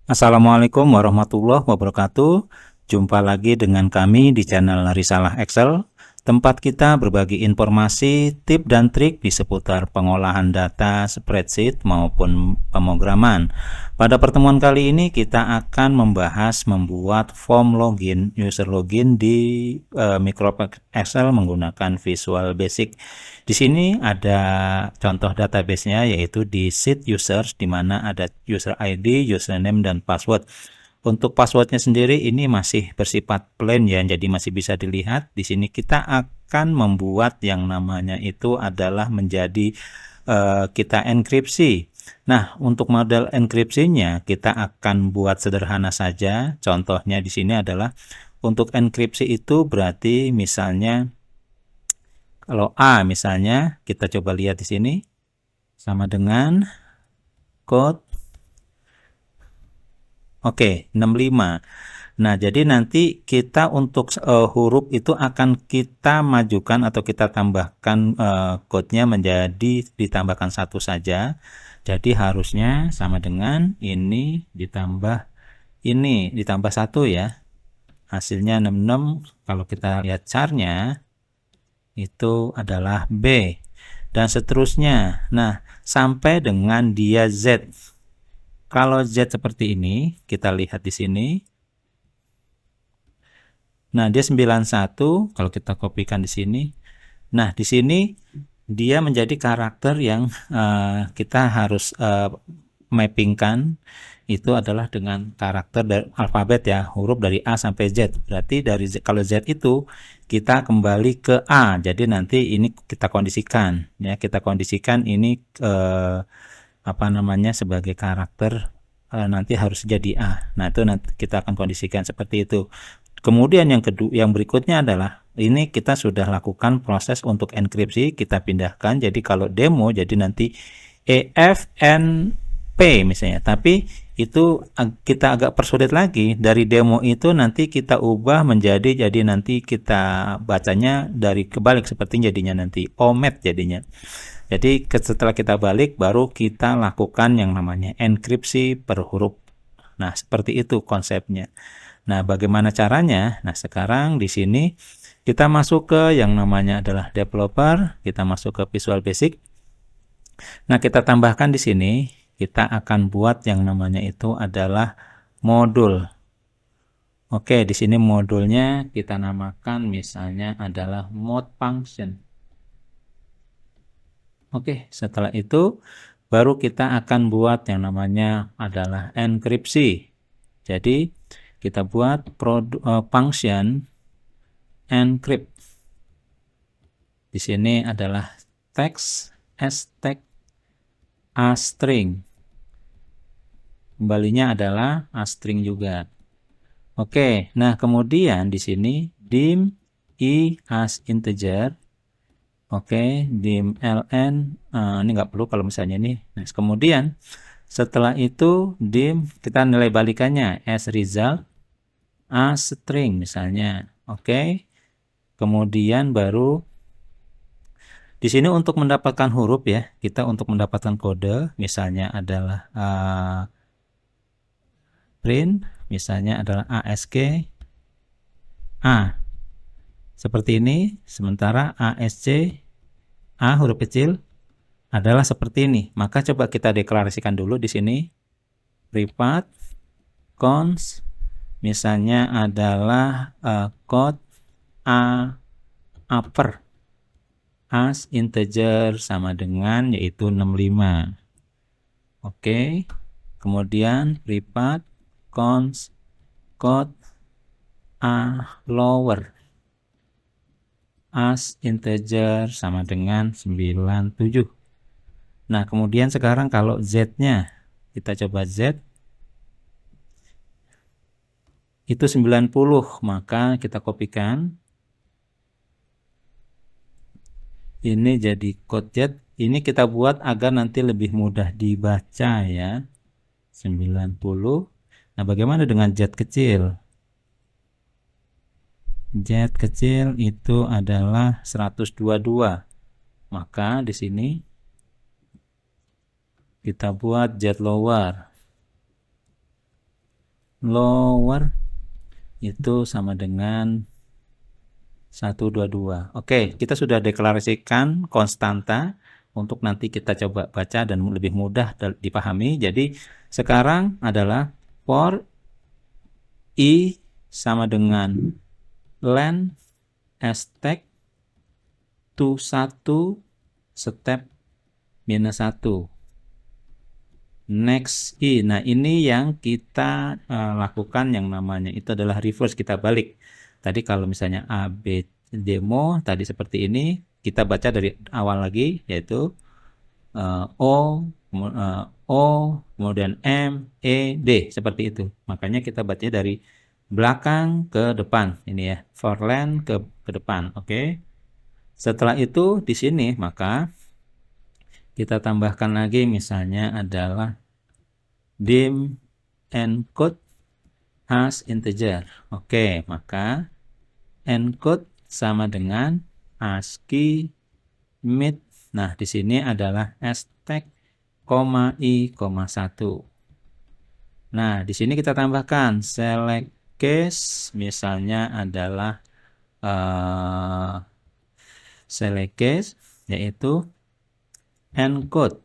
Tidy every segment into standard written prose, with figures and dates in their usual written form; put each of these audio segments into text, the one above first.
Assalamualaikum warahmatullahi wabarakatuh. Jumpa lagi dengan kami di channel Risalah Excel, tempat kita berbagi informasi, tip dan trik di seputar pengolahan data, spreadsheet maupun pemrograman. Pada pertemuan kali ini kita akan membahas membuat form login, user login di Microsoft Excel menggunakan Visual Basic. Di sini ada contoh database-nya, yaitu di sheet users, di mana ada user ID, username, dan password. Untuk passwordnya sendiri ini masih bersifat plain ya, jadi masih bisa dilihat. Di sini kita akan membuat yang namanya itu adalah menjadi kita enkripsi. Nah, untuk model enkripsinya kita akan buat sederhana saja. Contohnya di sini adalah untuk enkripsi itu berarti misalnya kalau A misalnya, kita coba lihat di sini, sama dengan code, oke, 65. Nah, jadi nanti kita untuk huruf itu akan kita majukan atau kita tambahkan code-nya menjadi ditambahkan satu saja. Jadi harusnya sama dengan ini ditambah satu ya. Hasilnya 66. Kalau kita lihat char-nya itu adalah B dan seterusnya. Nah, sampai dengan dia Z. Kalau Z seperti ini, kita lihat di sini. Nah, dia 91 kalau kita kopikan di sini. Nah, di sini dia menjadi karakter yang kita harus mappingkan. Itu adalah dengan karakter dari alfabet ya, huruf dari A sampai Z. Berarti dari Z, kalau Z itu kita kembali ke A. Jadi nanti ini kita kondisikan ya, kita kondisikan ini apa namanya sebagai karakter nanti harus jadi A. Nah, itu nanti kita akan kondisikan seperti itu. Kemudian yang berikutnya adalah ini kita sudah lakukan proses untuk enkripsi, kita pindahkan. Jadi kalau demo jadi nanti EFNP misalnya. Tapi itu kita agak persulit lagi. Dari demo itu nanti kita ubah jadi nanti kita bacanya dari kebalik seperti jadinya nanti OMET jadinya. Jadi setelah kita balik baru kita lakukan yang namanya enkripsi per huruf. Nah, seperti itu konsepnya. Nah, bagaimana caranya? Nah, sekarang di sini kita masuk ke yang namanya adalah developer, kita masuk ke Visual Basic. Nah, kita tambahkan di sini, kita akan buat yang namanya itu adalah modul. Oke, di sini modulnya kita namakan misalnya adalah mode function. Oke, setelah itu baru kita akan buat yang namanya adalah enkripsi. Jadi kita buat function encrypt. Di sini adalah text tag string. Kembalinya adalah string juga. Oke, nah kemudian di sini dim I as integer. Oke, dim ln ini nggak perlu kalau misalnya ini. Nah, kemudian setelah itu dim kita nilai balikannya as result as string misalnya. Oke. Kemudian baru di sini untuk mendapatkan huruf ya, kita untuk mendapatkan kode misalnya adalah print misalnya adalah ASK A. Seperti ini, sementara ASC A huruf kecil adalah seperti ini. Maka coba kita deklarasikan dulu di sini. Privat cons misalnya adalah code A upper as integer sama dengan yaitu 65. Oke. Kemudian privat cons code A lower as integer sama dengan 97. Nah, kemudian sekarang kalau Z-nya kita coba Z itu 90, maka kita kopikan. Ini jadi code Z. Ini kita buat agar nanti lebih mudah dibaca ya. 90. Nah, bagaimana dengan Z kecil? Z kecil itu adalah 122. Maka di sini kita buat Z lower. lower itu sama dengan 122. Oke, kita sudah deklarasikan konstanta untuk nanti kita coba baca dan lebih mudah dipahami. Jadi sekarang adalah for I sama dengan len hashtag to 1 step minus 1 next I. Nah ini yang kita lakukan, yang namanya itu adalah reverse, kita balik. Tadi kalau misalnya A, B, demo tadi seperti ini, kita baca dari awal lagi, yaitu O, kemudian M, E, D, seperti itu. Makanya kita baca dari belakang ke depan, ini ya, for len ke depan. Oke. Setelah itu di sini maka kita tambahkan lagi, misalnya adalah dim encode as integer. Oke, maka encode sama dengan ASCII mid. Nah, di sini adalah hashtag koma I, 1. Nah, di sini kita tambahkan select case, misalnya adalah select case, yaitu encode.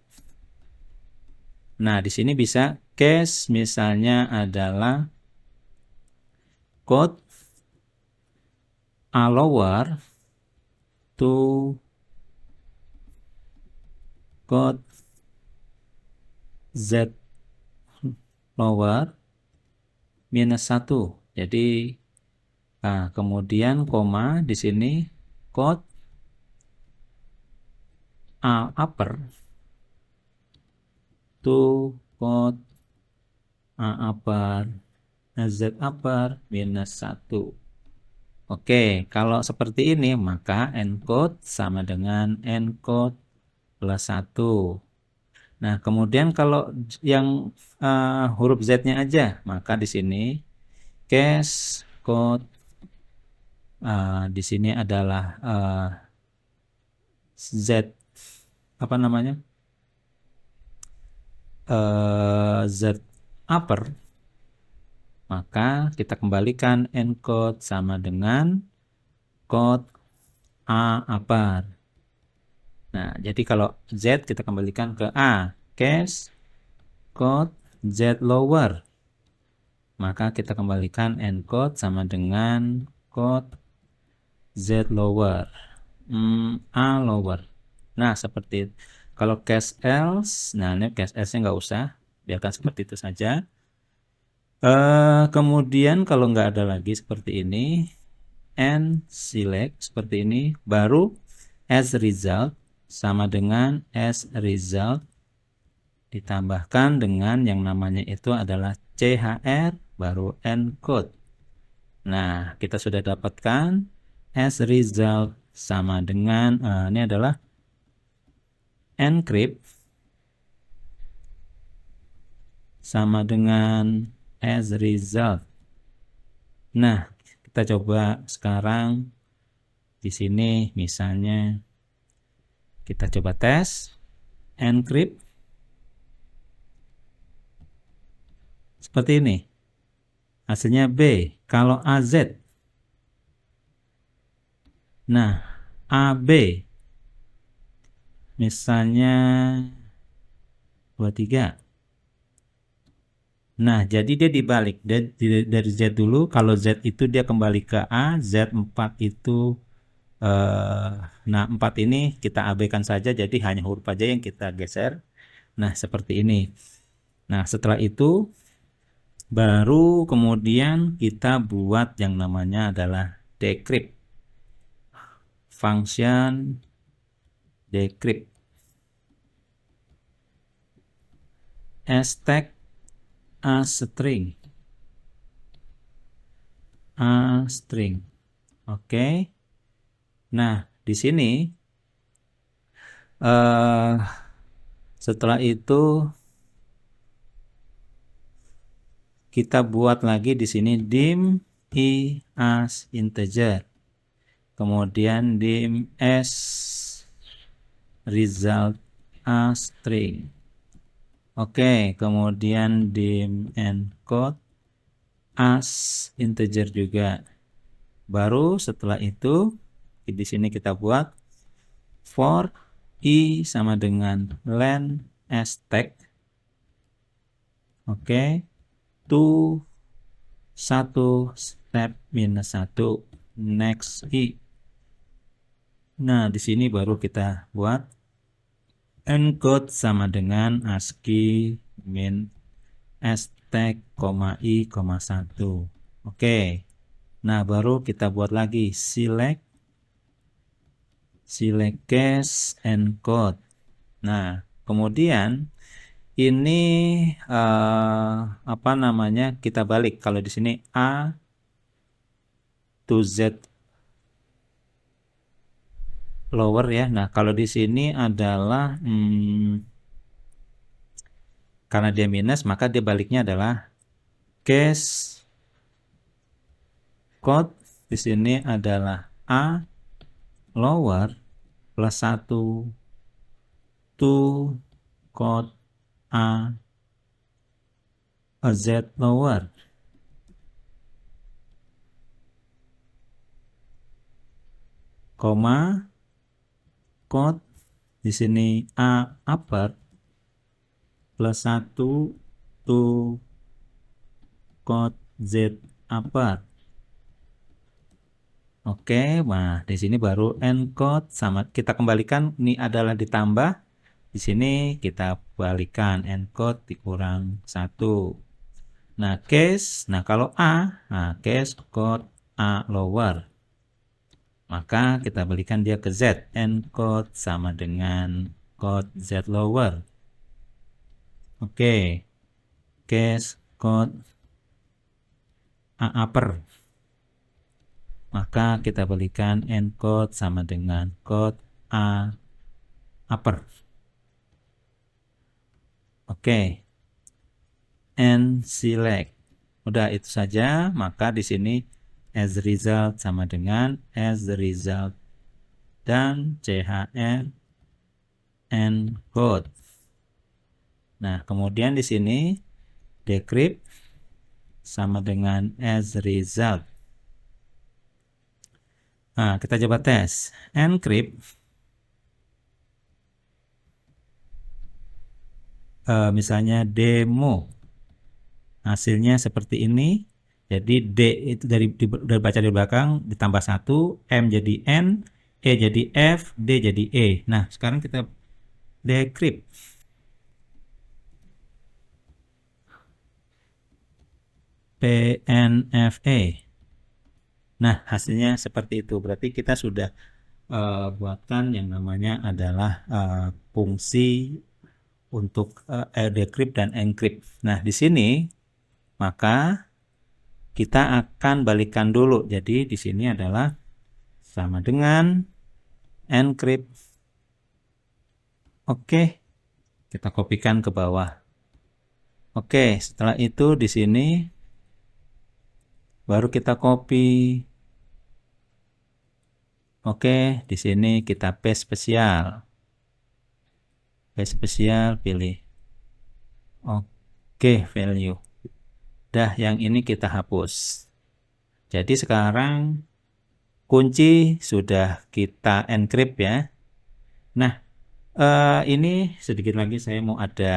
Nah, di sini bisa case misalnya adalah code A lower to code Z lower minus 1. Jadi kemudian koma di sini code A upper to code A upper Z upper minus 1. Oke, kalau seperti ini maka encode sama dengan encode plus 1. Nah, kemudian kalau yang huruf Z-nya aja, maka di sini case code di sini adalah Z apa namanya? Z upper, maka kita kembalikan encode sama dengan code A upper. Nah, jadi kalau Z kita kembalikan ke A, case code Z lower, maka kita kembalikan encode sama dengan code Z lower, A lower. Nah, seperti itu. Kalau case else, nah ini case else-nya nggak usah, biarkan seperti itu saja. Kemudian kalau nggak ada lagi seperti ini, and select seperti ini, baru as result sama dengan as result ditambahkan dengan yang namanya itu adalah CHR baru encode. Nah, kita sudah dapatkan as result sama dengan ini adalah encrypt sama dengan as result. Nah, kita coba sekarang di sini misalnya kita coba tes encrypt seperti ini. Hasilnya B. Kalau AZ, nah AB misalnya 23. Nah, jadi dia dibalik dari Z dulu. Kalau Z itu dia kembali ke A, Z4 itu nah 4 ini kita abaikan saja, jadi hanya huruf aja yang kita geser. Nah, seperti ini. Nah, setelah itu baru kemudian kita buat yang namanya adalah decrypt. Function decrypt. Hashtag a string. A string. Oke. Nah, di sini setelah itu kita buat lagi di sini dim I as integer, kemudian dim as result as string. Oke, kemudian dim encode as integer juga. Baru setelah itu di sini kita buat for i sama dengan len hashtag, oke, to 1 step minus 1 next i. Nah, di sini baru kita buat encode sama dengan ASCII min hashtag, i, 1. Oke. Nah, baru kita buat lagi select case encode. Nah, kemudian ini apa namanya? Kita balik. Kalau di sini A to Z lower ya. Nah, kalau di sini adalah karena dia minus, maka dia baliknya adalah case code di sini adalah A lower plus 1 to code A Z lower. Koma code di sini A upper plus 1 to code Z upper. Oke, nah di sini baru encode sama kita kembalikan, ini adalah ditambah. Di sini kita balikan encode dikurang 1. Nah, case, nah kalau A, nah case code A lower. Maka kita balikan dia ke Z, encode sama dengan code Z lower. Oke. Case code A upper. Maka kita balikan encode sama dengan code A upper. Oke. And select. Udah itu saja, maka di sini as result sama dengan as the result dan chr encode. Nah, kemudian di sini decrypt sama dengan as result. Nah, kita coba tes. Encrypt misalnya demo. Hasilnya seperti ini. Jadi D itu dari baca dari belakang ditambah 1, M jadi N, E jadi F, D jadi E. Nah, sekarang kita decrypt. PNFA. Nah, hasilnya seperti itu. Berarti kita sudah buatkan yang namanya adalah fungsi untuk decrypt dan encrypt. Nah, di sini maka kita akan balikan dulu. Jadi di sini adalah sama dengan encrypt. Oke, kita kopikan ke bawah. Oke, setelah itu di sini baru kita copy. Oke, di sini kita paste spesial. Paste spesial, pilih. Oke, value. Dah, yang ini kita hapus. Jadi sekarang kunci sudah kita encrypt ya. Nah, ini sedikit lagi saya mau ada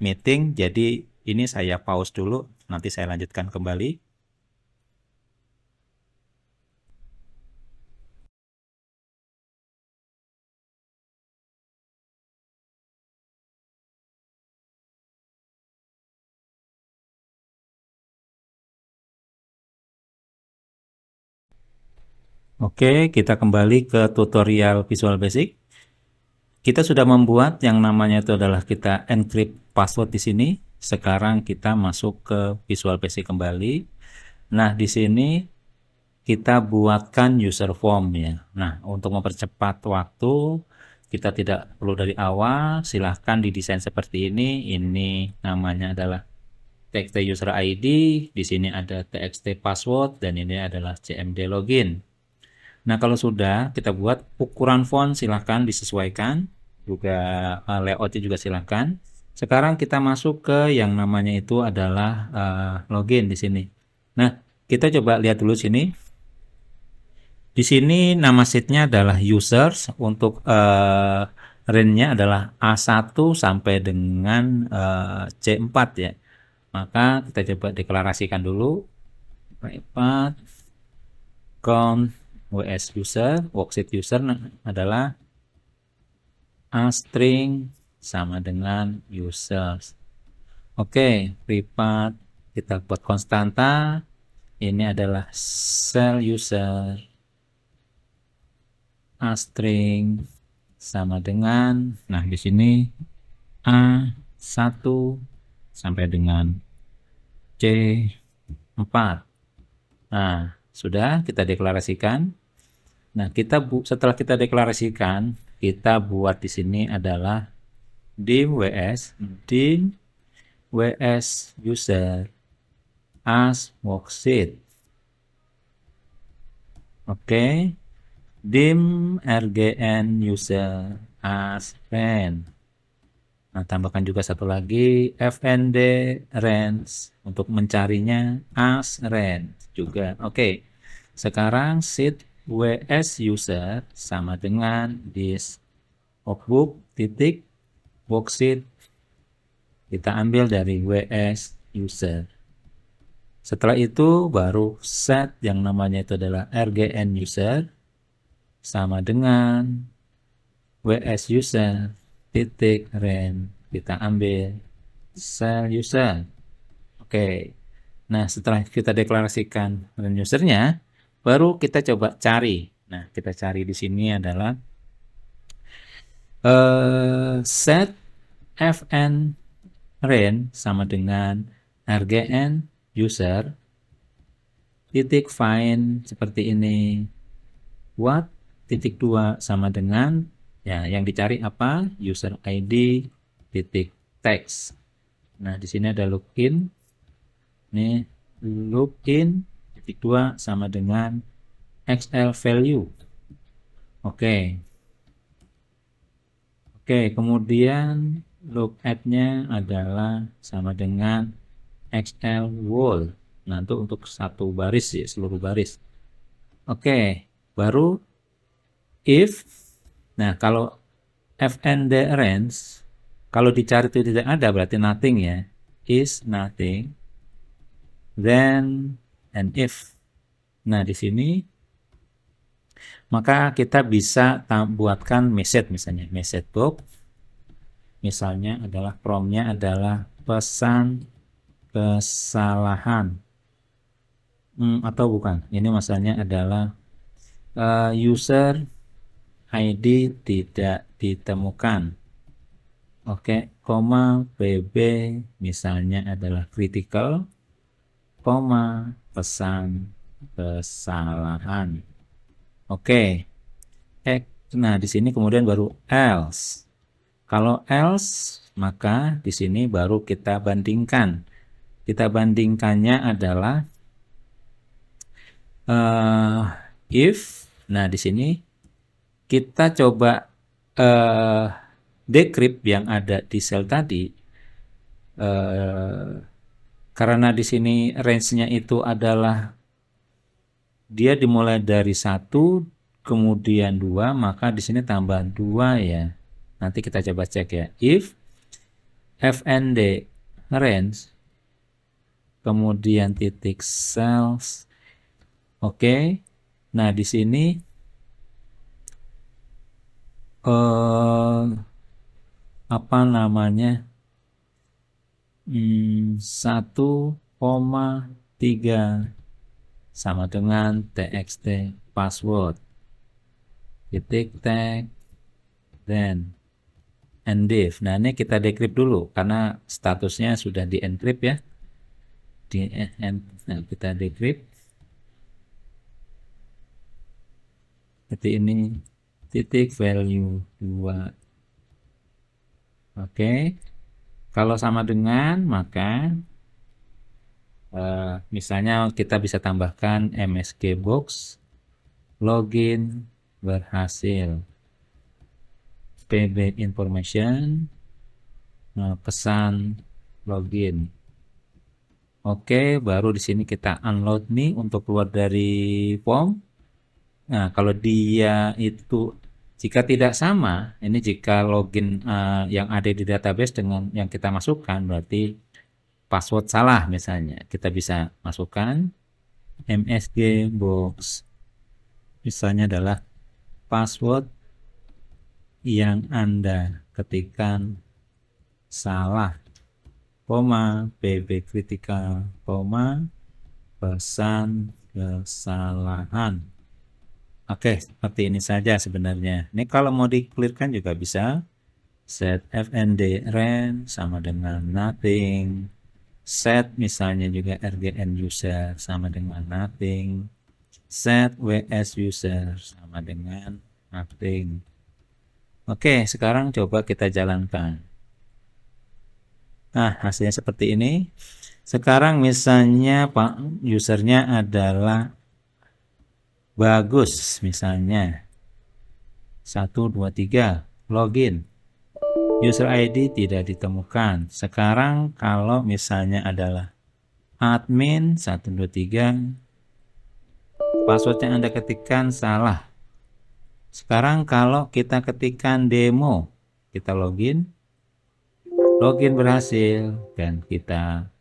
meeting, jadi ini saya pause dulu, nanti saya lanjutkan kembali. Oke, kita kembali ke tutorial Visual Basic. Kita sudah membuat yang namanya itu adalah kita encrypt password di sini. Sekarang kita masuk ke Visual Basic kembali. Nah, di sini kita buatkan user form ya. Nah, untuk mempercepat waktu, kita tidak perlu dari awal, silahkan didesain seperti ini. Ini namanya adalah txt user ID, di sini ada txt password, dan ini adalah cmd login. Nah, kalau sudah kita buat ukuran font silahkan disesuaikan, juga layoutnya juga silahkan. Sekarang kita masuk ke yang namanya itu adalah login di sini. Nah, kita coba lihat dulu sini. Di sini nama sheetnya adalah users, untuk range-nya adalah A1 sampai dengan C4 ya. Maka kita coba deklarasikan dulu. Private count WS user, worksheet user adalah A string sama dengan users. Oke, private kita buat konstanta. Ini adalah cell user A string sama dengan, nah di sini A1 sampai dengan C4. Nah, sudah kita deklarasikan. Nah, setelah kita deklarasikan, kita buat di sini adalah dim WS user as worksheet. Oke. Dim rgn user as ren. Nah, tambahkan juga satu lagi fnd range untuk mencarinya as ren juga. Oke. Sekarang sheet ws user sama dengan this workbook titik worksheet, kita ambil dari ws user. Setelah itu baru set yang namanya itu adalah rgn user sama dengan ws user titik ren, kita ambil cell user. Oke. Nah, setelah kita deklarasikan ren usernya, baru kita coba cari. Nah, kita cari di sini adalah set fn ren sama dengan rgn user titik find seperti ini. What titik 2 sama dengan, ya, yang dicari apa? User ID titik text. Nah, di sini ada login. Nih, login titik 2 sama dengan XL value. Oke. Oke, kemudian logadd-nya adalah sama dengan XL wall. Nah, itu untuk satu baris ya, seluruh baris. Oke, baru if, nah kalau fnd range, kalau dicari itu tidak ada berarti nothing ya, is nothing, then and if. Nah, di sini maka kita bisa buatkan message, misalnya message box, misalnya adalah prompt-nya adalah pesan kesalahan, atau bukan, ini masalahnya adalah user ID tidak ditemukan. Oke, koma PB misalnya adalah critical, koma pesan kesalahan. Oke. Nah, di sini kemudian baru else. Kalau else, maka di sini baru kita bandingkan. Kita bandingkannya adalah if. Nah, di sini kita coba decrypt yang ada di sel tadi, karena di sini range-nya itu adalah dia dimulai dari 1 kemudian 2, maka di sini tambah 2 ya. Nanti kita coba cek ya. If fnd range kemudian titik cells. Oke. Nah, di sini apa namanya, 1,3 sama dengan txt password titik tag then endif. Nah, ini kita decrypt dulu karena statusnya sudah di encrypt ya. Nah, kita decrypt seperti ini, titik value 2. Oke. Kalau sama dengan, maka misalnya kita bisa tambahkan msg box login berhasil, pb information, pesan login. Oke, baru di sini kita unload nih untuk keluar dari form. Nah, kalau dia itu jika tidak sama, ini jika login yang ada di database dengan yang kita masukkan, berarti password salah misalnya. Kita bisa masukkan MSG box. Misalnya adalah password yang Anda ketikkan salah, koma, PB kritikal, koma, pesan kesalahan. Oke, seperti ini saja sebenarnya. Ini kalau mau di-clearkan juga bisa. Set fnd ren sama dengan nothing. Set misalnya juga rgn user sama dengan nothing. Set ws user sama dengan nothing. Oke, sekarang coba kita jalankan. Nah, hasilnya seperti ini. Sekarang misalnya Pak usernya adalah Bagus, misalnya 1, 2, 3 login, user ID tidak ditemukan. Sekarang kalau misalnya adalah admin 1, 2, 3, password yang Anda ketikkan salah. Sekarang kalau kita ketikkan demo, kita login berhasil, dan kita,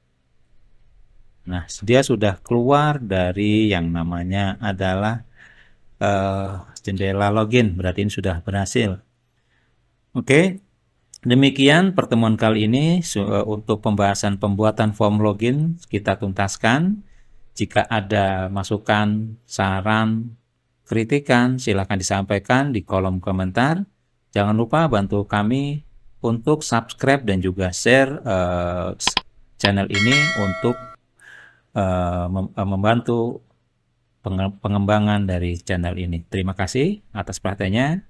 nah dia sudah keluar dari yang namanya adalah jendela login, berarti ini sudah berhasil. Oke, demikian pertemuan kali ini untuk pembahasan pembuatan form login kita tuntaskan. Jika ada masukan, saran, kritikan, silakan disampaikan di kolom komentar. Jangan lupa bantu kami untuk subscribe dan juga share channel ini untuk membantu pengembangan dari channel ini. Terima kasih atas perhatiannya.